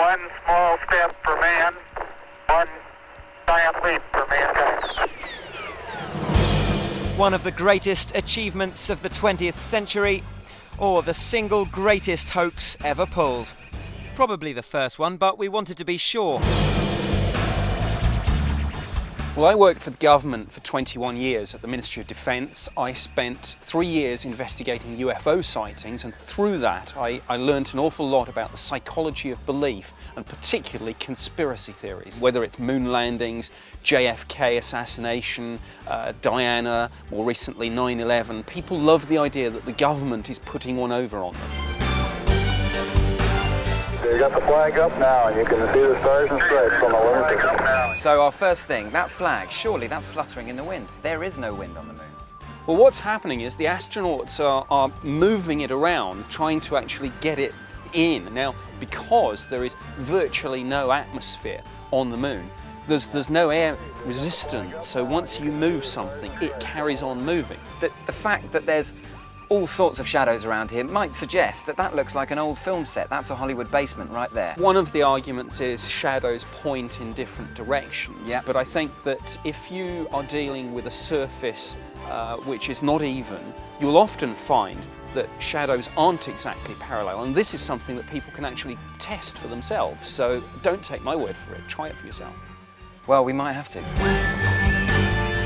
One small step for man, one giant leap for mankind. One of the greatest achievements of the 20th century, or the single greatest hoax ever pulled. Probably the first one, but we wanted to be sure. Well, I worked for the government for 21 years at the Ministry of Defence. I spent 3 years investigating UFO sightings, and through that I learnt an awful lot about the psychology of belief, and particularly conspiracy theories. Whether it's moon landings, JFK assassination, Diana, more recently 9/11, people love the idea that the government is putting one over on them. You got the flag up now, and you can see the stars and stripes on the lunar. So our first thing, that flag, surely that's fluttering in the wind. There is no wind on the moon. Well, what's happening is the astronauts are moving it around, trying to actually get it in. Now, because there is virtually no atmosphere on the moon, there's no air resistance, so once you move something, it carries on moving. The fact that there's all sorts of shadows around here might suggest that that looks like an old film set. That's a Hollywood basement right there. One of the arguments is shadows point in different directions, Yep. but I think that if you are dealing with a surface which is not even, you'll often find that shadows aren't exactly parallel, and this is something that people can actually test for themselves, so don't take my word for it, try it for yourself. Well, we might have to.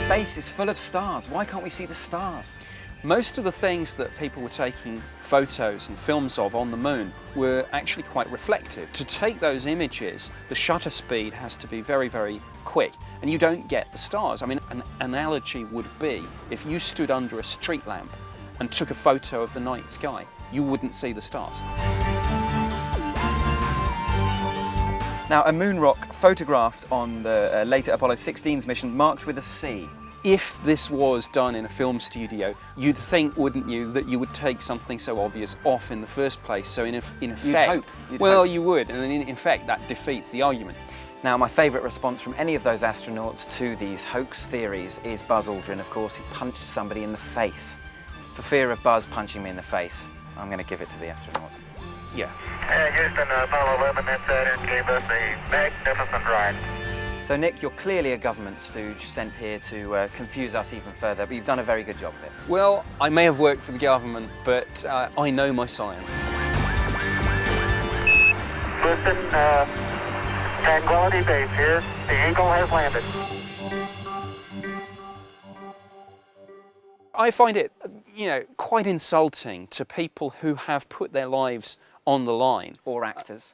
Space is full of stars. Why can't we see the stars? Most of the things that people were taking photos and films of on the moon were actually quite reflective. To take those images, the shutter speed has to be very, very quick, and you don't get the stars. I mean, an analogy would be if you stood under a street lamp and took a photo of the night sky, you wouldn't see the stars. Now, a moon rock photographed on the later Apollo 16's mission marked with a C. If this was done in a film studio, you'd think, wouldn't you, that you would take something so obvious off in the first place. So in effect, You'd well, hope. you would, and then in effect that defeats the argument. Now, my favourite response from any of those astronauts to these hoax theories is Buzz Aldrin, of course, who punched somebody in the face. For fear of Buzz punching me in the face, I'm going to give it to the astronauts. Yeah. Houston, Apollo 11 hit that and gave us a magnificent ride. So Nick, you're clearly a government stooge sent here to confuse us even further, but you've done a very good job of it. Well, I may have worked for the government, but I know my science. Houston, Tranquility Base here. The Eagle has landed. I find it, quite insulting to people who have put their lives on the line. Or actors.